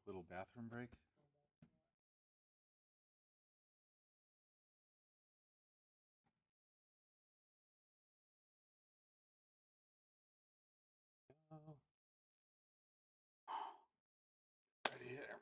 Little bathroom break. Oh, ready here.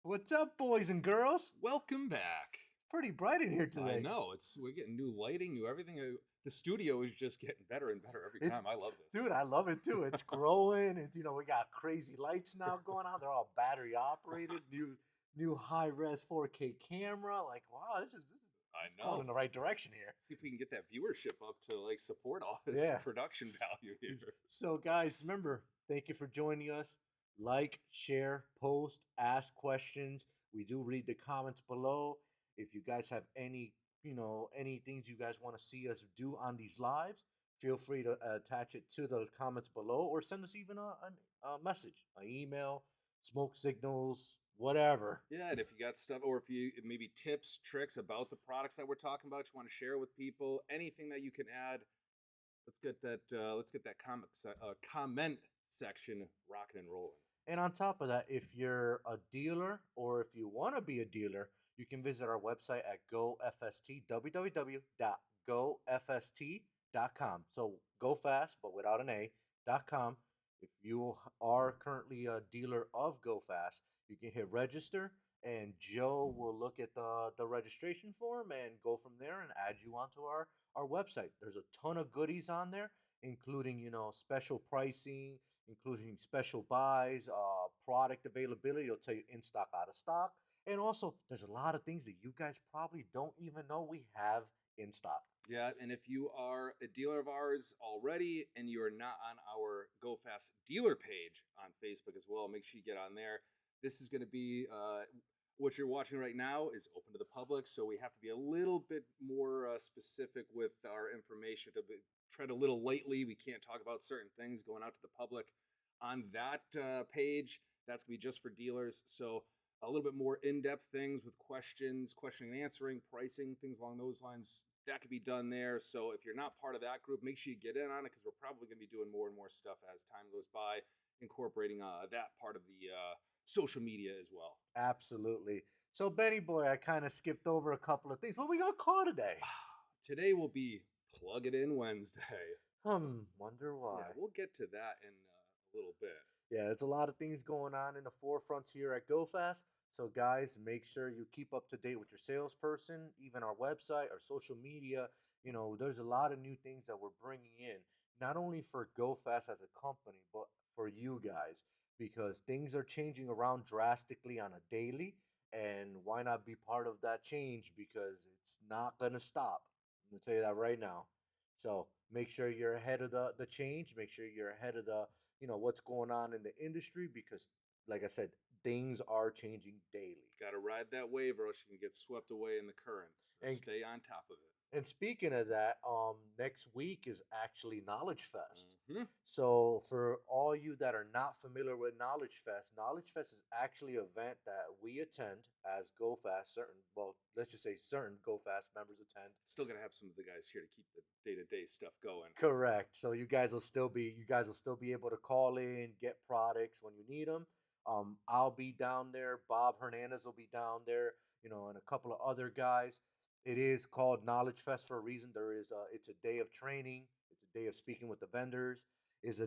What's up, boys and girls? Welcome back. Pretty bright in here today. I know we're getting new lighting, new everything. The studio is just getting better and better every time. I love this, dude. I love it too. It's growing. It's we got crazy lights now going on. They're all battery operated. New high res 4K camera. Like, wow, this is going in the right direction here. See if we can get that viewership up to like support all this production value here. So, guys, remember, thank you for joining us. Like, share, post, ask questions. We do read the comments below. If you guys have any things you guys want to see us do on these lives, feel free to attach it to the comments below, or send us even a message, an email, smoke signals, whatever. Yeah, and if you got stuff, or if you maybe tips, tricks about the products that we're talking about, you want to share with people, anything that you can add, let's get that comment section rocking and rolling. And on top of that, if you're a dealer or if you want to be a dealer, you can visit our website at GoFST, www.gofst.com. So go fast, but without an A.com. If you are currently a dealer of GoFast, you can hit register, and Joe will look at the registration form and go from there and add you onto our website. There's a ton of goodies on there, including special pricing, including special buys, product availability. It'll tell you in stock, out of stock. And also, there's a lot of things that you guys probably don't even know we have in stock. Yeah, and if you are a dealer of ours already and you are not on our GoFast dealer page on Facebook as well, make sure you get on there. This is going to be what you're watching right now is open to the public, so we have to be a little bit more specific with our information, to tread a little lightly. We can't talk about certain things going out to the public on that page. That's going to be just for dealers. So a little bit more in-depth things with questions, questioning and answering, pricing, things along those lines. That could be done there. So if you're not part of that group, make sure you get in on it, because we're probably going to be doing more and more stuff as time goes by, incorporating that part of the social media as well. Absolutely. So, Benny boy, I kind of skipped over a couple of things. What we gonna call today? Today will be Plug It In Wednesday. Wonder why. Yeah, we'll get to that in a little bit. Yeah, there's a lot of things going on in the forefront here at GoFast. So, guys, make sure you keep up to date with your salesperson, even our website, our social media. There's a lot of new things that we're bringing in, not only for GoFast as a company, but for you guys, because things are changing around drastically on a daily. And why not be part of that change? Because it's not going to stop. I'm going to tell you that right now. So make sure you're ahead of the change. Make sure you're ahead of the what's going on in the industry, because like I said, things are changing daily. Got to ride that wave, or else you can get swept away in the current. So And stay on top of it. And speaking of that, next week is actually Knowledge Fest. Mm-hmm. So for all you that are not familiar with Knowledge Fest is actually an event that we attend as GoFast. Let's just say certain GoFast members attend. Still gonna have some of the guys here to keep the day-to-day stuff going. Correct. So you guys will still be able to call in, get products when you need them. I'll be down there. Bob Hernandez will be down there. And a couple of other guys. It is called Knowledge Fest for a reason. It's a day of training. It's a day of speaking with the vendors. It's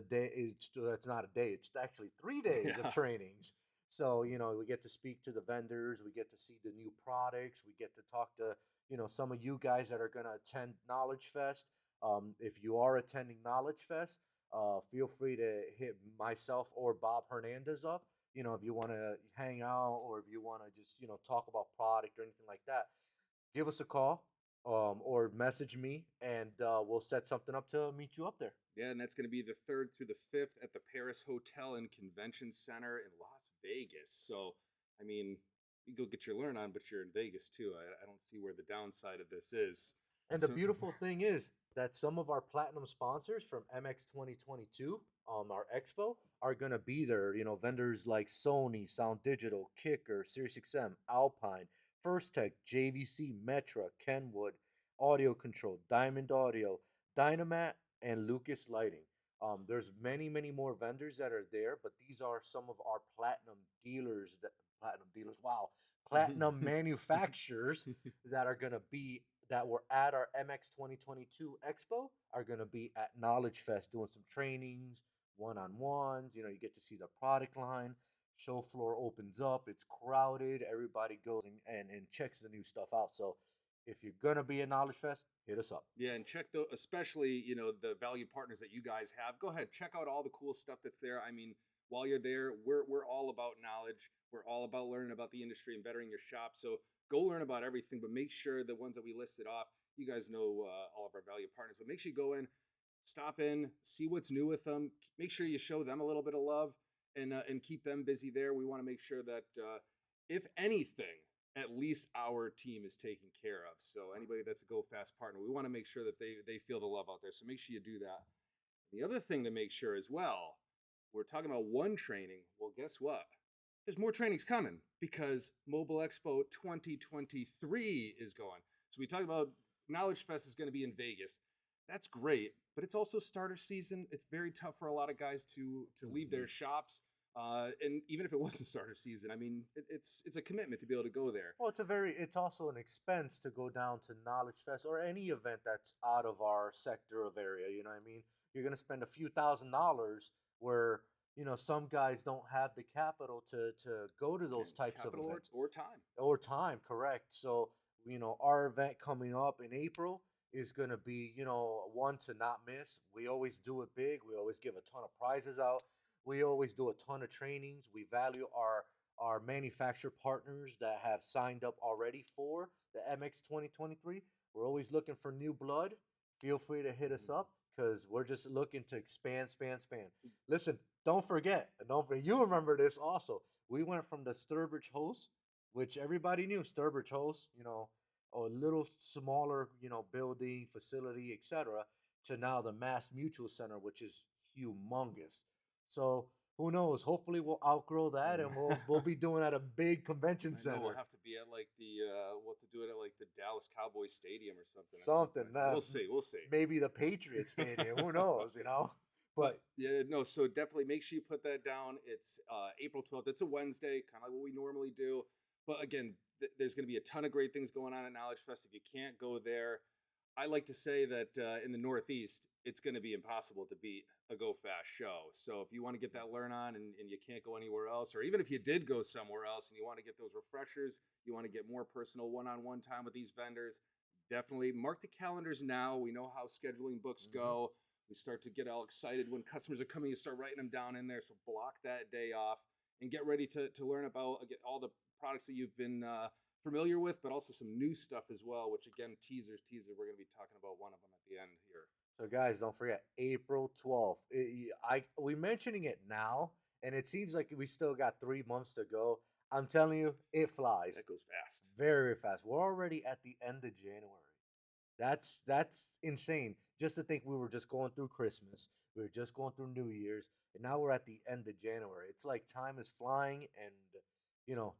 not a day. It's actually 3 days of trainings. So we get to speak to the vendors. We get to see the new products. We get to talk to some of you guys that are gonna attend Knowledge Fest. If you are attending Knowledge Fest, feel free to hit myself or Bob Hernandez up. If you want to hang out or if you want to just talk about product or anything like that, give us a call or message me, and we'll set something up to meet you up there. Yeah, and that's going to be the 3rd through the 5th at the Paris Hotel and Convention Center in Las Vegas. So, I mean, you go get your learn on, but you're in Vegas too. I don't see where the downside of this is. And the beautiful thing is that some of our platinum sponsors from MX 2022, our expo, are going to be there. Vendors like Sony, Sound Digital, Kicker, SiriusXM, Alpine, First Tech, JVC, Metra, Kenwood, Audio Control, Diamond Audio, Dynamat, and Lucas Lighting. There's many, many more vendors that are there, but these are some of our platinum dealers. Platinum manufacturers that were at our MX 2022 Expo are going to be at Knowledge Fest doing some trainings, one-on-ones. You get to see the product line. Show floor opens up. It's crowded. Everybody goes and checks the new stuff out. So if you're going to be at Knowledge Fest, hit us up. Yeah, and check especially, the value partners that you guys have. Go ahead, check out all the cool stuff that's there. I mean, while you're there, we're all about knowledge. We're all about learning about the industry and bettering your shop. So go learn about everything, but make sure the ones that we listed off, you guys know all of our value partners, but make sure you go in, stop in, see what's new with them. Make sure you show them a little bit of love and keep them busy there. We want to make sure that if anything, at least our team is taken care of. So anybody that's a GoFast partner, we want to make sure that they feel the love out there. So make sure you do that. The other thing to make sure as well, we're talking about one training. Well, guess what? There's more trainings coming because Mobile Expo 2023 is going. So we talked about Knowledge Fest is going to be in Vegas. That's great, but it's also starter season. It's very tough for a lot of guys to leave their shops. And even if it wasn't starter season, I mean, it's a commitment to be able to go there. Well, it's also an expense to go down to Knowledge Fest or any event that's out of our sector of area. You know what I mean? You're going to spend a few $1,000s where, some guys don't have the capital to go to those types of events. Or time. Or time, correct. So, our event coming up in April is going to be, one to not miss. We always do it big. We always give a ton of prizes out. We always do a ton of trainings. We value our manufacturer partners that have signed up already for the MX 2023. We're always looking for new blood. Feel free to hit us up because we're just looking to expand. Listen, don't forget, you remember this also. We went from the Sturbridge Host, which everybody knew, Sturbridge Host, a little smaller, building, facility, etc., to now the Mass Mutual Center, which is humongous. So who knows? Hopefully we'll outgrow that and we'll be doing at a big convention center. We'll have to be at like we'll have to do it at like the Dallas Cowboys Stadium or something. We'll see. Maybe the Patriots Stadium. Who knows? But yeah, no. So definitely make sure you put that down. It's April 12th. It's a Wednesday, kind of like what we normally do. But again, there's going to be a ton of great things going on at Knowledge Fest. If you can't go there, I like to say that in the Northeast, it's going to be impossible to beat a GoFast show. So if you want to get that learn on and you can't go anywhere else, or even if you did go somewhere else and you want to get those refreshers, you want to get more personal one-on-one time with these vendors, definitely mark the calendars now. We know how scheduling books go. We start to get all excited when customers are coming. You start writing them down in there. So block that day off and get ready to learn about all the products that you've been familiar with, but also some new stuff as well, which again, teaser, we're going to be talking about one of them at the end here. So guys, don't forget, April 12th. We're mentioning it now, and it seems like we still got 3 months to go. I'm telling you, it flies That goes fast. very fast. We're already at the end of January. That's insane. Just to think we were just going through Christmas, we were just going through New Year's, and now we're at the end of January. It's like time is flying, and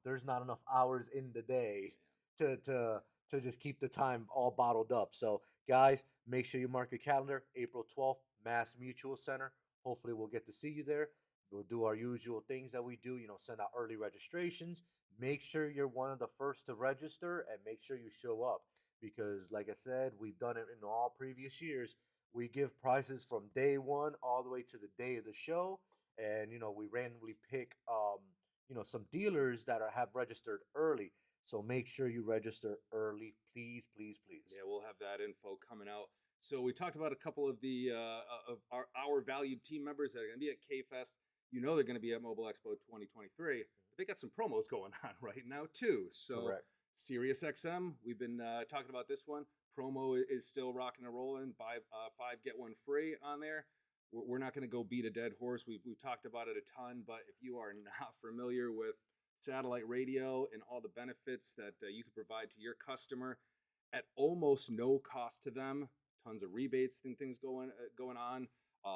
there's not enough hours in the day to just keep the time all bottled up. So, guys, make sure you mark your calendar. April 12th, Mass Mutual Center. Hopefully, we'll get to see you there. We'll do our usual things that we do. Send out early registrations. Make sure you're one of the first to register, and make sure you show up because, like I said, we've done it in all previous years. We give prices from day one all the way to the day of the show, and we randomly pick some dealers that have registered early. So make sure you register early, please, please, please. Yeah, we'll have that info coming out. So we talked about a couple of the of our valued team members that are going to be at KFest. They're going to be at Mobile Expo 2023. But they got some promos going on right now too. So Correct. Sirius XM, we've been talking about this one. Promo is still rocking and rolling. Buy 5 get 1 free on there. We're not going to go beat a dead horse. We've talked about it a ton, but if you are not familiar with satellite radio and all the benefits that you can provide to your customer at almost no cost to them, tons of rebates and things going on.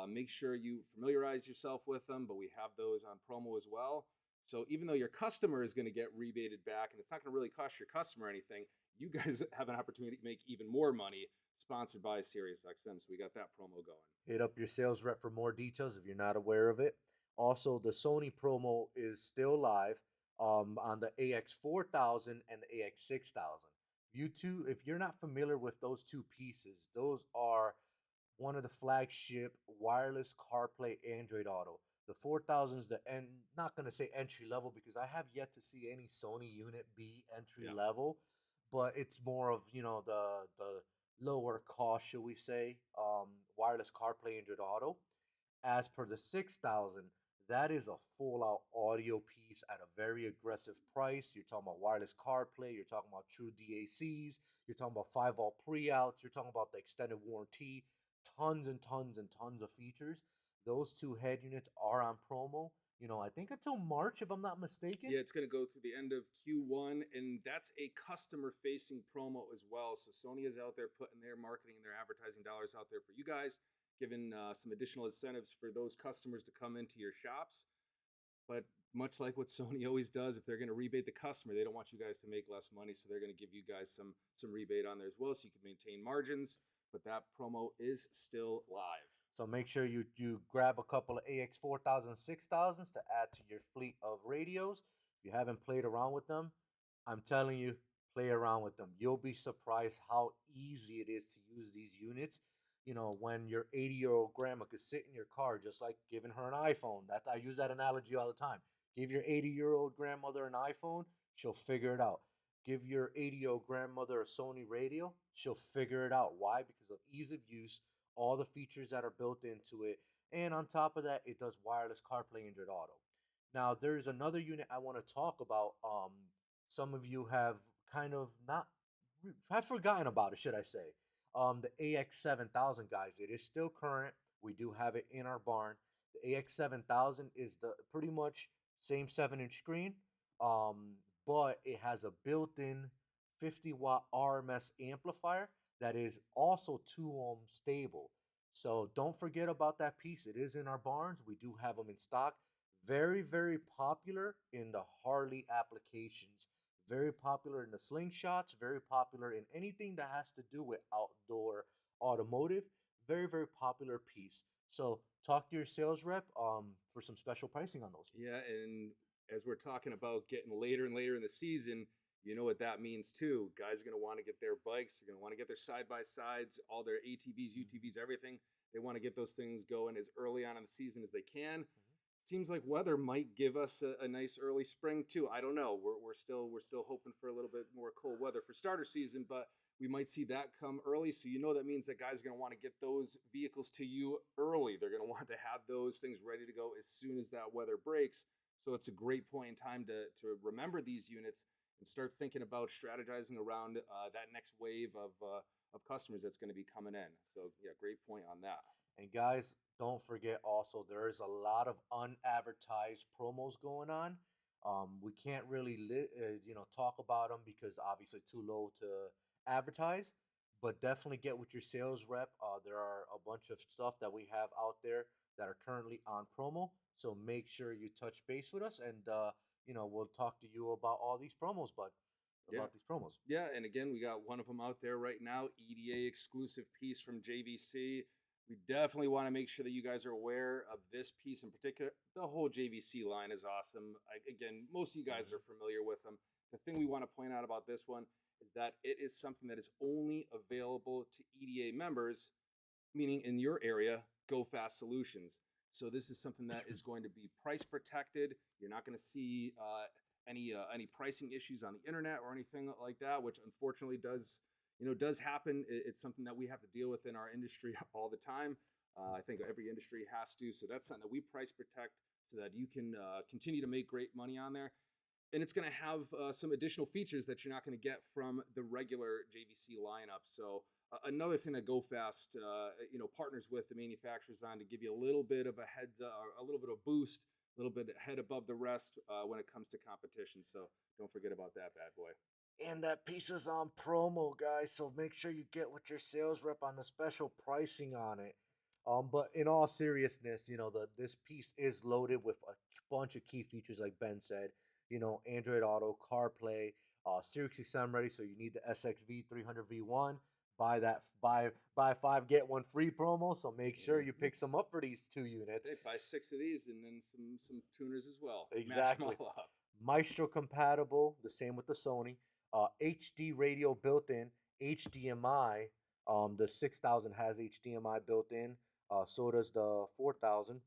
Make sure you familiarize yourself with them, but we have those on promo as well. So even though your customer is going to get rebated back and it's not going to really cost your customer anything, you guys have an opportunity to make even more money, sponsored by SiriusXM. So we got that promo going. Hit up your sales rep for more details if you're not aware of it. Also, the Sony promo is still live on the AX4000 and the AX6000. If you're not familiar with those two pieces, those are one of the flagship wireless CarPlay Android Auto. The 4000 is not going to say entry level because I have yet to see any Sony unit be entry level, but it's more of the lower cost, should we say, wireless CarPlay Android Auto. As per the 6000, that is a full out audio piece at a very aggressive price. You're talking about wireless CarPlay, you're talking about true DACs, you're talking about 5-volt pre-outs, you're talking about the extended warranty, tons and tons and tons of features. Those two head units are on promo. I think until March, if I'm not mistaken. Yeah, it's going to go through the end of Q1, and that's a customer-facing promo as well. So Sony is out there putting their marketing and their advertising dollars out there for you guys, giving some additional incentives for those customers to come into your shops. But much like what Sony always does, if they're going to rebate the customer, they don't want you guys to make less money, so they're going to give you guys some rebate on there as well, so you can maintain margins. But that promo is still live. So make sure you grab a couple of AX4000, 6000s to add to your fleet of radios. If you haven't played around with them, I'm telling you, play around with them. You'll be surprised how easy it is to use these units. When your 80-year-old grandma could sit in your car, just like giving her an iPhone. I use that analogy all the time. Give your 80-year-old grandmother an iPhone, she'll figure it out. Give your 80-year-old grandmother a Sony radio, she'll figure it out. Why? Because of ease of use, all the features that are built into it, and on top of that, it does wireless CarPlay Android Auto. Now, there's another unit I want to talk about. Some of you have kind of not have forgotten about it, should I say? The AX7000, guys. It is still current. We do have it in our barn. The AX7000 is the pretty much same 7-inch screen, but it has a built-in 50-watt RMS amplifier that is also 2-ohm stable. So don't forget about that piece. It is in our barns. We do have them in stock. Very, very popular in the Harley applications. Very popular in the slingshots. Very popular in anything that has to do with outdoor automotive. Very, very popular piece. So talk to your sales rep for some special pricing on those. Yeah, and as we're talking about getting later and later in the season, you know what that means too. Guys are going to want to get their bikes. They're going to want to get their side-by-sides, all their ATVs, UTVs, everything. They want to get those things going as early on in the season as they can. Seems like weather might give us a nice early spring too. I don't know. We're still hoping for a little bit more cold weather for starter season, but we might see that come early. So that means that guys are going to want to get those vehicles to you early. They're going to want to have those things ready to go as soon as that weather breaks. So it's a great point in time to remember these units and start thinking about strategizing around that next wave of customers that's going to be coming in. So yeah, great point on that. And guys, don't forget also there is a lot of unadvertised promos going on. We can't really talk about them because obviously too low to advertise. But definitely get with your sales rep. There are a bunch of stuff that we have out there that are currently on promo. So make sure you touch base with us, and we'll talk to you about all these promos, bud. Yeah. About these promos. Yeah, and again, we got one of them out there right now, EDA exclusive piece from JVC. We definitely want to make sure that you guys are aware of this piece in particular. The whole JVC line is awesome. Again, most of you guys are familiar with them. The thing we want to point out about this one is that it is something that is only available to EDA members, meaning in your area, GoFast Solutions. So this is something that is going to be price protected. You're not going to see any pricing issues on the internet or anything like that, which unfortunately does happen. It's something that we have to deal with in our industry all the time. I think every industry has to. So that's something that we price protect so that you can continue to make great money on there. And it's going to have some additional features that you're not going to get from the regular JVC lineup. So another thing that GoFast partners with the manufacturers on to give you a little bit of a a little bit of boost, a little bit ahead above the rest when it comes to competition. So don't forget about that bad boy. And that piece is on promo, guys. So make sure you get with your sales rep on the special pricing on it. But in all seriousness, this piece is loaded with a bunch of key features, like Ben said. Android Auto, CarPlay, Sirius XM ready. So you need the SXV 300V1. Buy 5 get 1 free promo. So make sure you pick some up for these 2 units. Hey, buy 6 of these and then some tuners as well. Exactly. Match them all up. Maestro compatible. The same with the Sony. HD radio built in. HDMI. The 6000 has HDMI built in. So does the 4000.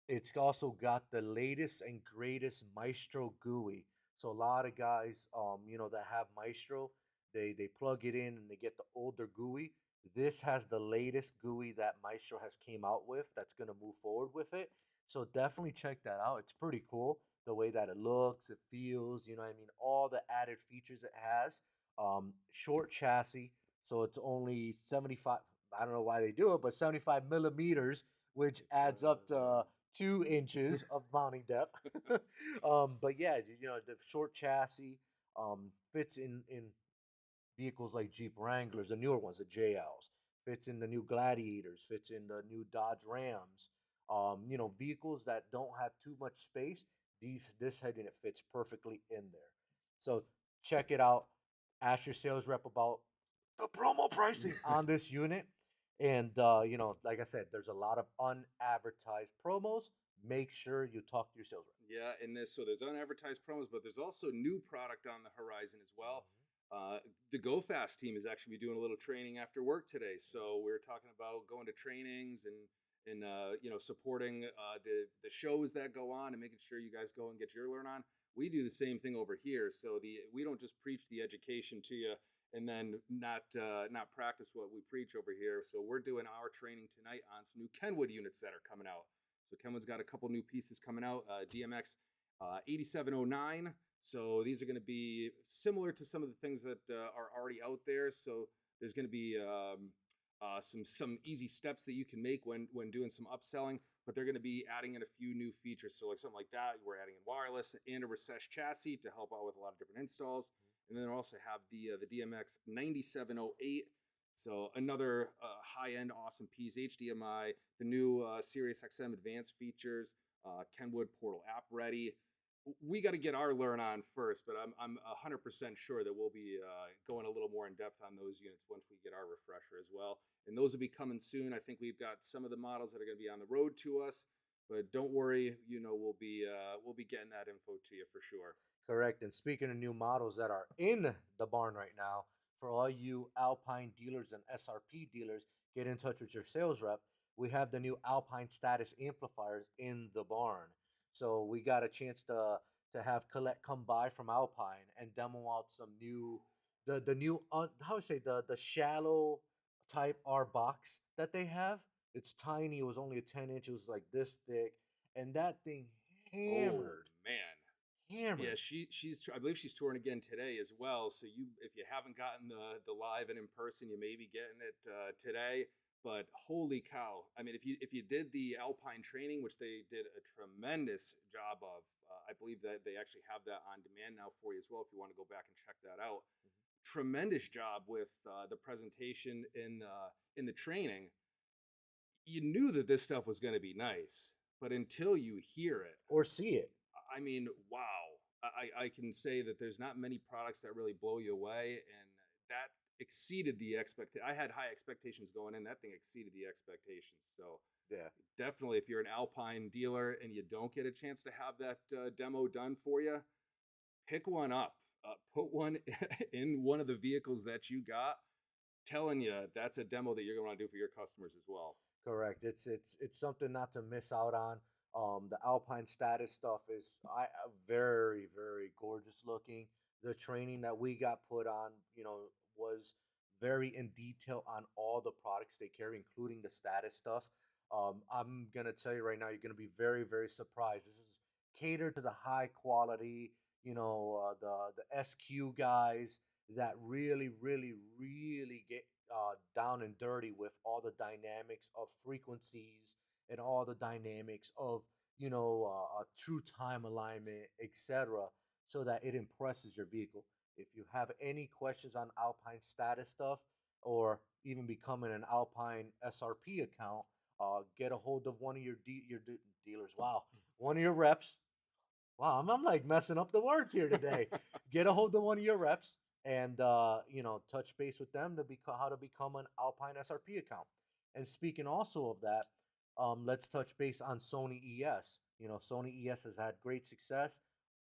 It's also got the latest and greatest Maestro GUI. So a lot of guys, that have Maestro, they plug it in and they get the older GUI. This has the latest GUI that Maestro has came out with. That's gonna move forward with it. So definitely check that out. It's pretty cool the way that it looks, it feels. You know what I mean? All the added features it has. Short chassis, so it's only 75. I don't know why they do it, but 75 millimeters, which adds up to 2 inches of mounting depth. But yeah, the short chassis fits in vehicles like Jeep Wranglers, the newer ones, the JLs. Fits in the new Gladiators. Fits in the new Dodge Rams. Vehicles that don't have too much space. This head unit fits perfectly in there. So check it out. Ask your sales rep about the promo pricing on this unit. And like I said, there's a lot of unadvertised promos. Make sure you talk to your sales rep. Yeah, and there's unadvertised promos, but there's also new product on the horizon as well. The GoFast team is actually doing a little training after work today. So we're talking about going to trainings and supporting the shows that go on and making sure you guys go and get your learn on. We do the same thing over here. So we don't just preach the education to you and then not practice what we preach over here. So we're doing our training tonight on some new Kenwood units that are coming out. So Kenwood's got a couple new pieces coming out. DMX 8709. So these are going to be similar to some of the things that are already out there. So there's going to be some easy steps that you can make when doing some upselling, but they're going to be adding in a few new features. So like something like that, we're adding in wireless and a recessed chassis to help out with a lot of different installs. And then also have the DMX 9708. So another high-end awesome piece, HDMI, the new Sirius XM advanced features, Kenwood portal app ready. We got to get our learn on first, but I'm 100% sure that we'll be going a little more in depth on those units once we get our refresher as well. And those will be coming soon. I think we've got some of the models that are going to be on the road to us, but don't worry, we'll be getting that info to you for sure. Correct. And speaking of new models that are in the barn right now, for all you Alpine dealers and SRP dealers, get in touch with your sales rep. We have the new Alpine status amplifiers in the barn. So we got a chance to have Colette come by from Alpine and demo out some new the new how would I say the shallow type R box that they have. It's tiny. It was only a 10 inch. It was like this thick, and that thing hammered. Oh man. Hammered. Yeah, I believe she's touring again today as well. So if you haven't gotten the live and in person, you may be getting it today. but holy cow! I mean, if you did the Alpine training, which they did a tremendous job of, I believe that they actually have that on demand now for you as well. If you want to go back and check that out, tremendous job with the presentation in the training. You knew that this stuff was going to be nice, but until you hear it, or see it. I mean, wow. I can say that there's not many products that really blow you away, and that exceeded the expect. I had high expectations going in. That thing exceeded the expectations. So Yeah. definitely, if you're an Alpine dealer and you don't get a chance to have that demo done for you, pick one up. Put one in one of the vehicles that you got. Telling you that's a demo that you're going to want to do for your customers as well. Correct. It's something not to miss out on. The Alpine status stuff is very very gorgeous looking. The training that we got put on, was very in detail on all the products they carry, including the status stuff. I'm gonna tell you right now, you're gonna be very very surprised. This is catered to the high quality, the SQ guys that really really really get down and dirty with all the dynamics of frequencies and all the dynamics of true time alignment, etc., so that it impresses your vehicle. If you have any questions on Alpine status stuff or even becoming an Alpine SRP account, get a hold of one of your dealers. Wow, one of your reps. Wow, I'm like messing up the words here today. Get a hold of one of your reps and touch base with them to become how to become an Alpine SRP account. And speaking also of that, let's touch base on Sony ES. Sony ES has had great success.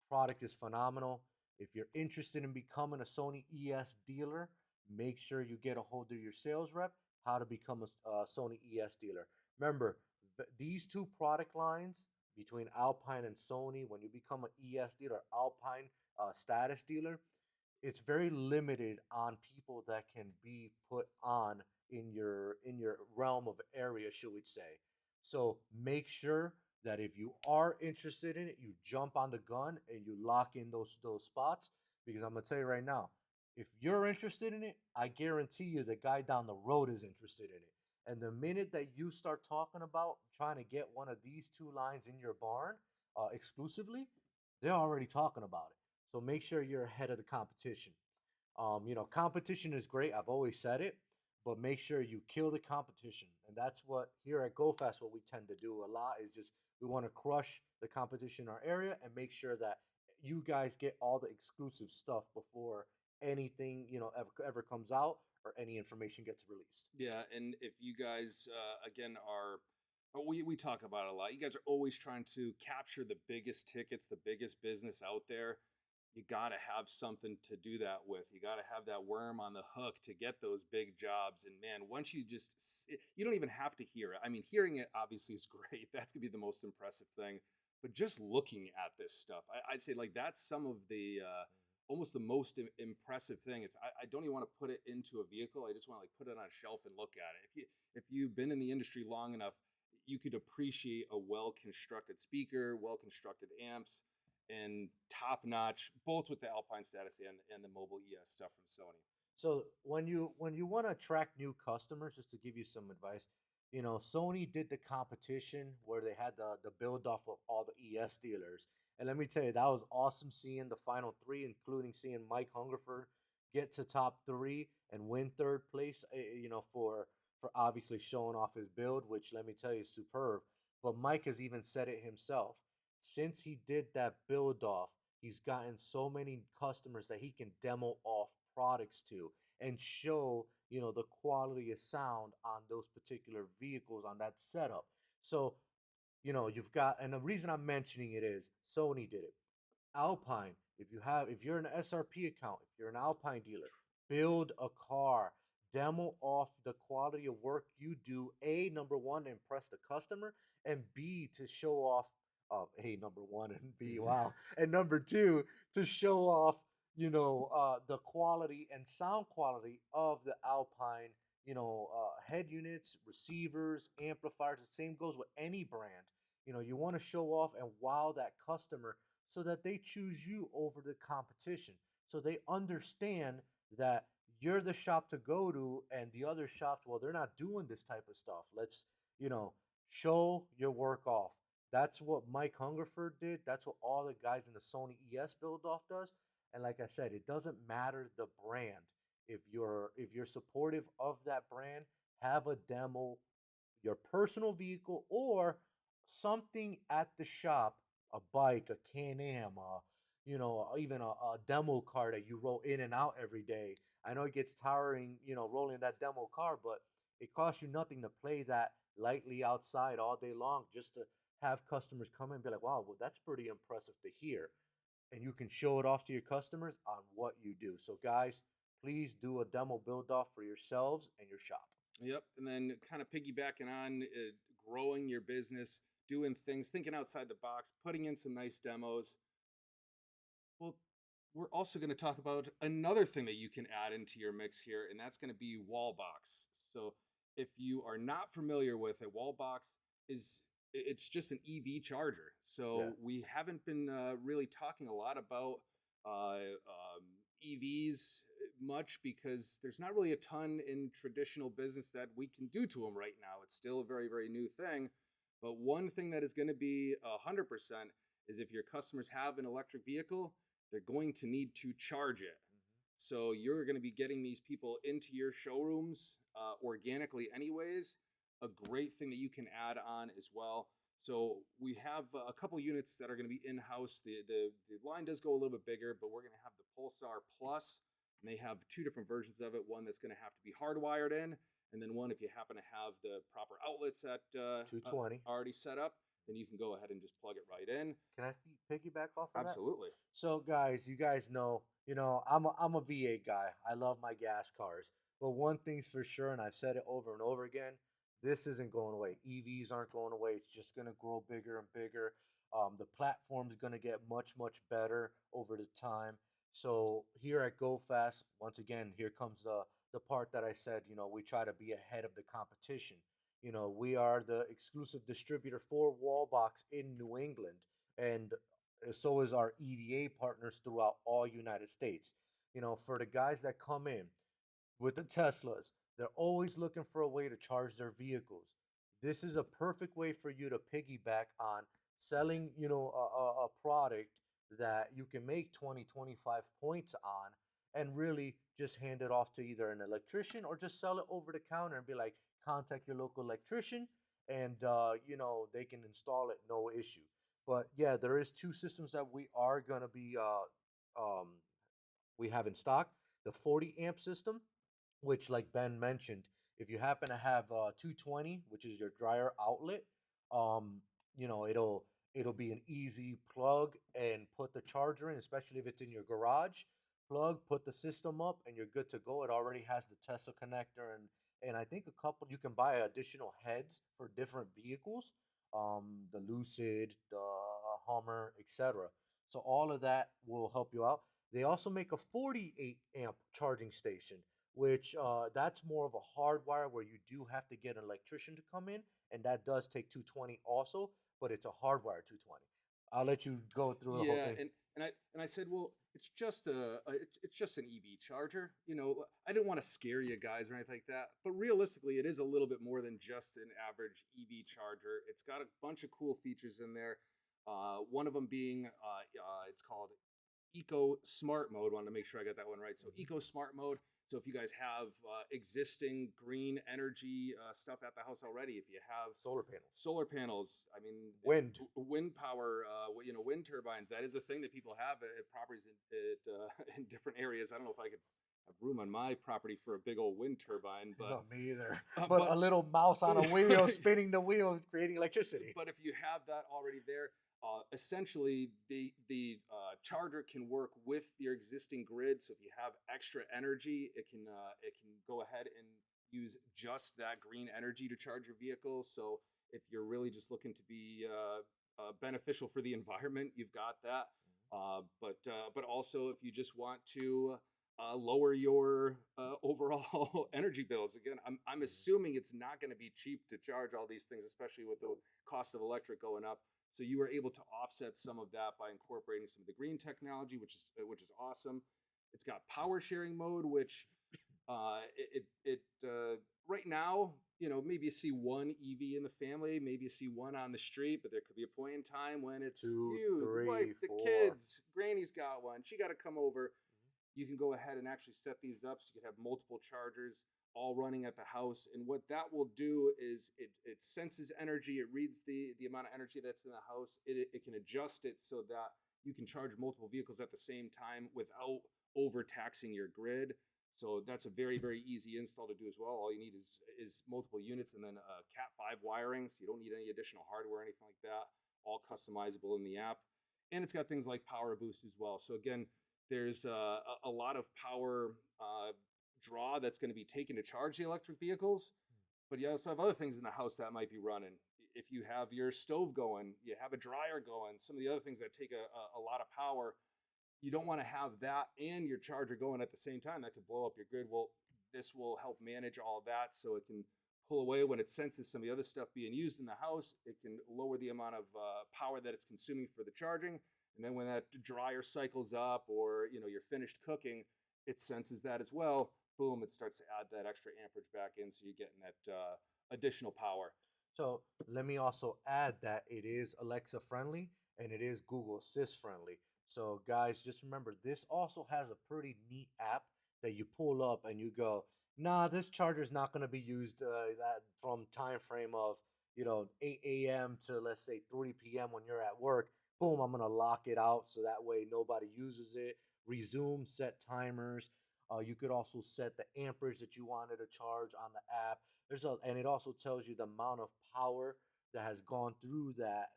Product is phenomenal. If you're interested in becoming a Sony ES dealer, make sure you get a hold of your sales rep. How to become a Sony ES dealer. Remember, these two product lines between Alpine and Sony, when you become an ES dealer, Alpine status dealer, it's very limited on people that can be put on in your realm of area, should we say. So make sure that if you are interested in it, you jump on the gun and you lock in those spots. Because I'm gonna tell you right now, if you're interested in it, I guarantee you the guy down the road is interested in it. And the minute that you start talking about trying to get one of these two lines in your barn exclusively, they're already talking about it. So make sure you're ahead of the competition. Competition is great. I've always said it, but make sure you kill the competition. And that's what here at GoFast, what we tend to do a lot is just we want to crush the competition in our area and make sure that you guys get all the exclusive stuff before anything ever comes out or any information gets released. Yeah, and if you guys again are, we talk about it a lot. You guys are always trying to capture the biggest tickets, the biggest business out there. You got to have something to do that with. You got to have that worm on the hook to get those big jobs. And man, once you you don't even have to hear it. I mean, hearing it obviously is great. That's gonna be the most impressive thing. But just looking at this stuff, I'd say like that's some of the almost the most impressive thing. I don't even want to put it into a vehicle. I just want to like put it on a shelf and look at it. If you've been in the industry long enough, you could appreciate a well constructed speaker, well constructed amps, and top notch, both with the Alpine status and the mobile ES stuff from Sony. So when you want to attract new customers, just to give you some advice, Sony did the competition where they had the build off of all the ES dealers, and let me tell you, that was awesome seeing the final three, including seeing Mike Hungerford get to top three and win third place. For obviously showing off his build, which let me tell you is superb. But Mike has even said it himself. Since he did that build off, he's gotten so many customers that he can demo off products to and show the quality of sound on those particular vehicles on that setup. So you've got, and the reason I'm mentioning it is Sony did it. Alpine, if you're an SRP account, if you're an Alpine dealer, build a car, demo off the quality of work you do. A, number one, to impress the customer, and B, to show off. A, number one, and B, wow, and number two, to show off the quality and sound quality of the Alpine head units, receivers, amplifiers. The same goes with any brand. You want to show off and wow that customer so that they choose you over the competition. So they understand that you're the shop to go to, and the other shops, well, they're not doing this type of stuff. Let's, you know, show your work off. That's what Mike Hungerford did. That's what all the guys in the Sony ES build off does. And like I said, it doesn't matter the brand. If you're supportive of that brand, have a demo, your personal vehicle or something at the shop, a bike, a Can-Am, even a demo car that you roll in and out every day. I know it gets tiring, rolling that demo car, but it costs you nothing to play that lightly outside all day long just to have customers come in and be like, wow, well, that's pretty impressive to hear. And you can show it off to your customers on what you do. So, guys, please do a demo build off for yourselves and your shop. Yep. And then kind of piggybacking on growing your business, doing things, thinking outside the box, putting in some nice demos. Well, we're also going to talk about another thing that you can add into your mix here, and that's going to be Wallbox. So if you are not familiar with it, Wallbox it's just an EV charger. So we haven't been really talking a lot about EVs much because there's not really a ton in traditional business that we can do to them right now. It's still a very, very new thing. But one thing that is going to be 100% is if your customers have an electric vehicle, they're going to need to charge it. So you're going to be getting these people into your showrooms organically anyways. A great thing that you can add on as well. So we have a couple units that are going to be in-house. The line does go a little bit bigger, but we're going to have the Pulsar Plus, and they have two different versions of it. One that's going to have to be hardwired in, and then one if you happen to have the proper outlets at 220 already set up, then you can go ahead and just plug it right in. Can I piggyback off of Absolutely. that? So, guys, you guys know, I'm a V8 guy. I love my gas cars. But one thing's for sure, and I've said it over and over again, this isn't going away. EVs aren't going away. It's just going to grow bigger and bigger. The platform's going to get much, much better over the time. So here at GoFast, once again, here comes the part that I said, we try to be ahead of the competition. We are the exclusive distributor for Wallbox in New England, and so is our EDA partners throughout all United States. For the guys that come in with the Teslas, they're always looking for a way to charge their vehicles. This is a perfect way for you to piggyback on selling, a product that you can make 20, 25 points on and really just hand it off to either an electrician or just sell it over the counter and be like, contact your local electrician and, they can install it, no issue. But yeah, there is two systems that we are going to be, we have in stock. The 40 amp system, which like Ben mentioned, if you happen to have 220, which is your dryer outlet, um, it'll be an easy plug and put the charger in, especially if it's in your garage. Plug, put the system up, and you're good to go. It already has the Tesla connector and I think a couple you can buy additional heads for different vehicles, the Lucid, the Hummer, etc. So all of that will help you out. They also make a 48 amp charging station, which that's more of a hardwire where you do have to get an electrician to come in, and that does take 220 also, but it's a hardwire 220. I'll let you go through the whole thing. And I said, well, it's just it's just an EV charger. I didn't want to scare you guys or anything like that, but realistically, it is a little bit more than just an average EV charger. It's got a bunch of cool features in there. One of them being it's called Eco Smart Mode. Wanted to make sure I got that one right. So Eco Smart Mode. So if you guys have existing green energy stuff at the house already, if you have solar panels, I mean, wind power, wind turbines, that is a thing that people have at properties in different areas. I don't know if I could have room on my property for a big old wind turbine, but not me either. But a little mouse on a wheel spinning the wheels, creating electricity. But if you have that already there, essentially the charger can work with your existing grid. So if you have extra energy, it can go ahead and use just that green energy to charge your vehicle. So if you're really just looking to be beneficial for the environment, you've got that. But also if you just want to lower your overall energy bills. Again, I'm assuming it's not going to be cheap to charge all these things, especially with the cost of electric going up. So you were able to offset some of that by incorporating some of the green technology, which is awesome. It's got power sharing mode, which Right now, maybe you see one EV in the family, maybe you see one on the street, but there could be a point in time when it's Two, you, the wife, three, the four. kids, granny's got one, she got to come over. You can go ahead and actually set these up so you can have multiple chargers all running at the house. And what that will do is it senses energy, it reads the amount of energy that's in the house, it can adjust it so that you can charge multiple vehicles at the same time without overtaxing your grid. So that's a very, very easy install to do as well. All you need is multiple units and then Cat 5 wiring. So you don't need any additional hardware or anything like that. All customizable in the app. And it's got things like power boost as well. So again, there's a lot of power draw that's going to be taken to charge the electric vehicles. But you also have other things in the house that might be running. If you have your stove going, you have a dryer going, some of the other things that take a lot of power, you don't want to have that and your charger going at the same time. That could blow up your grid. Well, this will help manage all of that so it can pull away when it senses some of the other stuff being used in the house. It can lower the amount of power that it's consuming for the charging. And then when that dryer cycles up or you're finished cooking, it senses that as well. Boom, it starts to add that extra amperage back in, so you're getting that additional power. So let me also add that it is Alexa friendly and it is Google Assist friendly. So guys, just remember this also has a pretty neat app that you pull up and you go, nah, this charger is not going to be used that from time frame of 8 a.m. to let's say 3 p.m. when you're at work. Boom, I'm going to lock it out so that way nobody uses it. Resume, set timers. You could also set the amperage that you wanted to charge on the app. And it also tells you the amount of power that has gone through that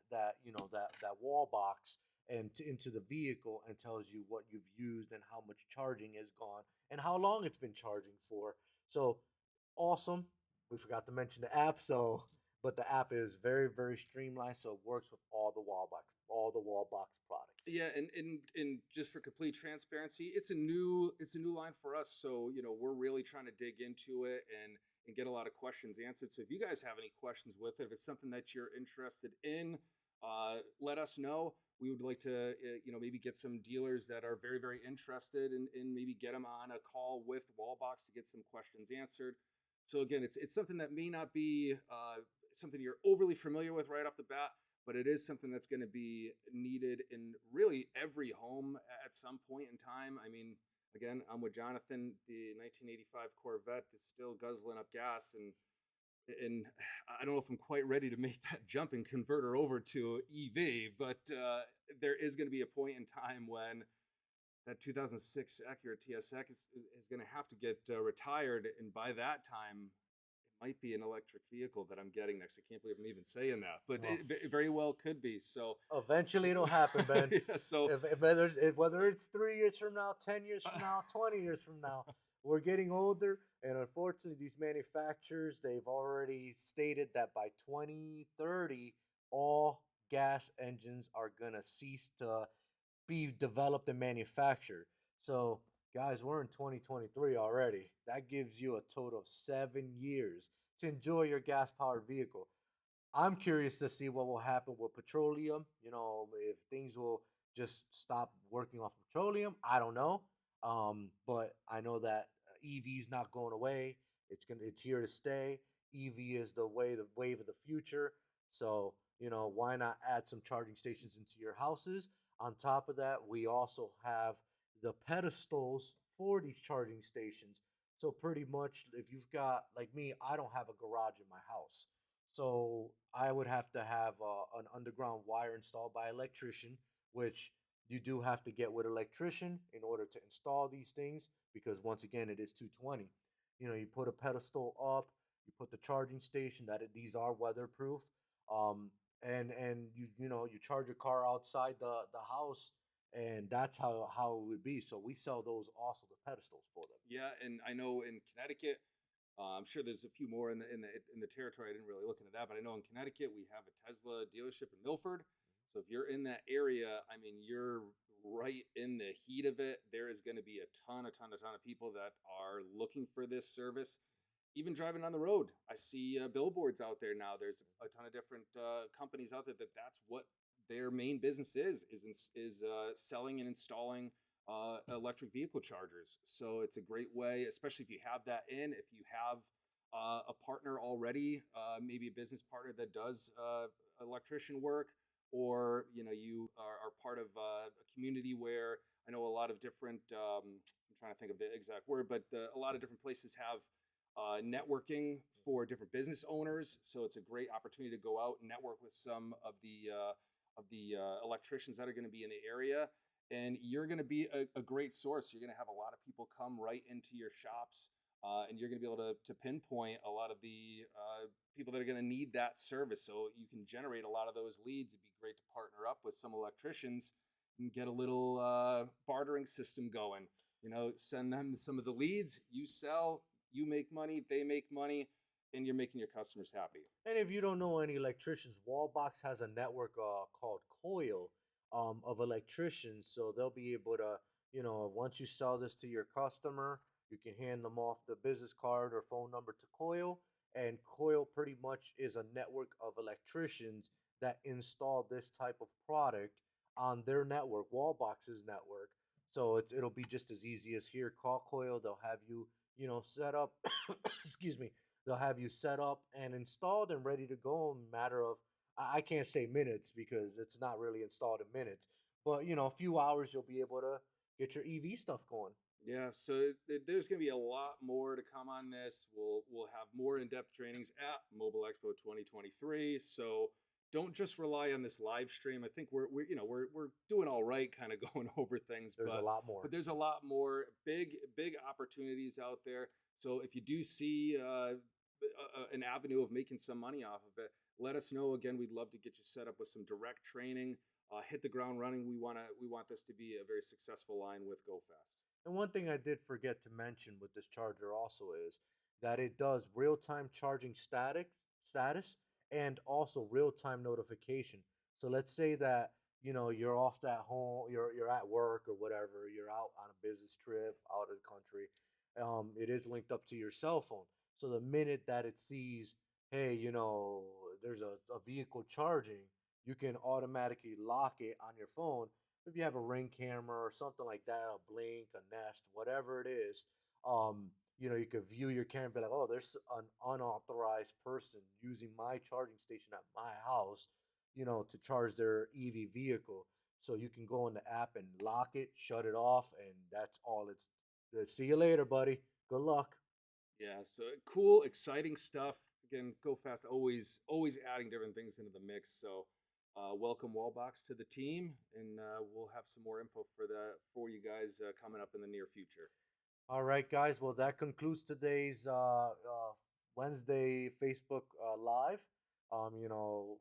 wall box and into the vehicle, and tells you what you've used and how much charging is gone and how long it's been charging for. So awesome. We forgot to mention the app. But the app is very, very streamlined, so it works with all the wall box products. Yeah, and just for complete transparency, it's a new line for us. So we're really trying to dig into it and get a lot of questions answered. So if you guys have any questions with it, if it's something that you're interested in, let us know. We would like to maybe get some dealers that are very, very interested and maybe get them on a call with Wallbox to get some questions answered. So again, it's something that may not be something you're overly familiar with right off the bat, but it is something that's going to be needed in really every home at some point in time. I mean, again, I'm with Jonathan. The 1985 Corvette is still guzzling up gas, and I don't know if I'm quite ready to make that jump and convert her over to EV, but there is going to be a point in time when that 2006 Acura TSX is going to have to get retired, and by that time, it might be an electric vehicle that I'm getting next. I can't believe I'm even saying that, but Well, it very well could be. So eventually it'll happen, Ben. yeah, so Whether it's 3 years from now, 10 years from now, 20 years from now, we're getting older, and unfortunately, these manufacturers they've already stated that by 2030, all gas engines are gonna cease to be developed and manufactured. So, guys, we're in 2023 already. That gives you a total of 7 years to enjoy your gas powered vehicle. I'm curious to see what will happen with petroleum. If things will just stop working off petroleum. I don't know. But I know that EV is not going away. It's here to stay. EV is the wave of the future. So why not add some charging stations into your houses? On top of that, we also have the pedestals for these charging stations. So pretty much, if you've got like me, I don't have a garage in my house. So I would have to have an underground wire installed by an electrician, which you do have to get with an electrician in order to install these things because once again it is 220. You put a pedestal up, you put the charging station these are weatherproof, and you charge your car outside the house, and that's how it would be. So we sell those also the pedestals for them. yeah, and I know in Connecticut, I'm sure there's a few more in the territory. I didn't really look into that, but I know in Connecticut we have a Tesla dealership in Milford. So if you're in that area, I mean, you're right in the heat of it. There is going to be a ton of people that are looking for this service. Even driving on the road, I see billboards out there now. There's a ton of different companies out there that's what their main business is selling and installing electric vehicle chargers. So it's a great way, especially if you have that in, if you have a partner already, maybe a business partner that does electrician work, or you are part of a community where I know a lot of different. I'm trying to think of the exact word, but a lot of different places have networking for different business owners. So it's a great opportunity to go out and network with some of the electricians that are going to be in the area, and you're going to be a great source. You're going to have a lot of people come right into your shops, and you're going to be able to pinpoint a lot of the people that are going to need that service. So you can generate a lot of those leads. It'd be great to partner up with some electricians and get a little bartering system going. Send them some of the leads, you sell, you make money, they make money, and you're making your customers happy. And if you don't know any electricians, Wallbox has a network called Coil of electricians. So they'll be able to, once you sell this to your customer, you can hand them off the business card or phone number to Coil. And Coil pretty much is a network of electricians that install this type of product on their network, Wallbox's network. So it'll be just as easy as here. Call Coil. They'll have you, set up, excuse me, they'll have you set up and installed and ready to go in a matter of, I can't say minutes because it's not really installed in minutes, but a few hours you'll be able to get your EV stuff going. Yeah, so there's going to be a lot more to come on this. We'll have more in-depth trainings at Mobile Expo 2023. So don't just rely on this live stream. I think we're doing all right, kind of going over things, There's a lot more. but there's a lot more big opportunities out there. So if you do see an avenue of making some money off of it, let us know. Again, we'd love to get you set up with some direct training. Hit the ground running. We want this to be a very successful line with GoFast. And one thing I did forget to mention with this charger also is that it does real-time charging status and also real-time notification. So let's say that you're off that home, you're at work or whatever, you're out on a business trip out of the country. It is linked up to your cell phone. So the minute that it sees, hey, there's a vehicle charging, you can automatically lock it on your phone. If you have a Ring camera or something like that, a Blink, a Nest, whatever it is, you can view your camera and be like, oh, there's an unauthorized person using my charging station at my house, to charge their EV vehicle. So you can go in the app and lock it, shut it off, and that's all see you later, buddy. Good luck. Yeah, so cool, exciting stuff. Again, GoFast always adding different things into the mix. So welcome Wallbox to the team, and we'll have some more info for you guys coming up in the near future. All right, guys. Well, that concludes today's Wednesday Facebook Live.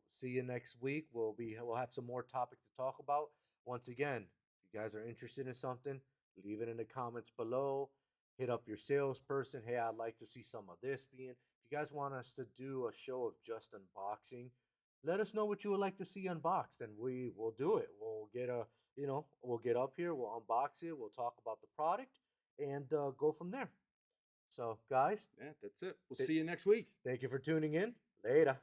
See you next week. We'll have some more topics to talk about. Once again, if you guys are interested in something, leave it in the comments below. Hit up your salesperson. Hey, I'd like to see some of this being. If you guys want us to do a show of just unboxing, let us know what you would like to see unboxed, and we will do it. We'll get up here, we'll unbox it, we'll talk about the product, and go from there. So, guys, Yeah, that's it. We'll see you next week. Thank you for tuning in. Later.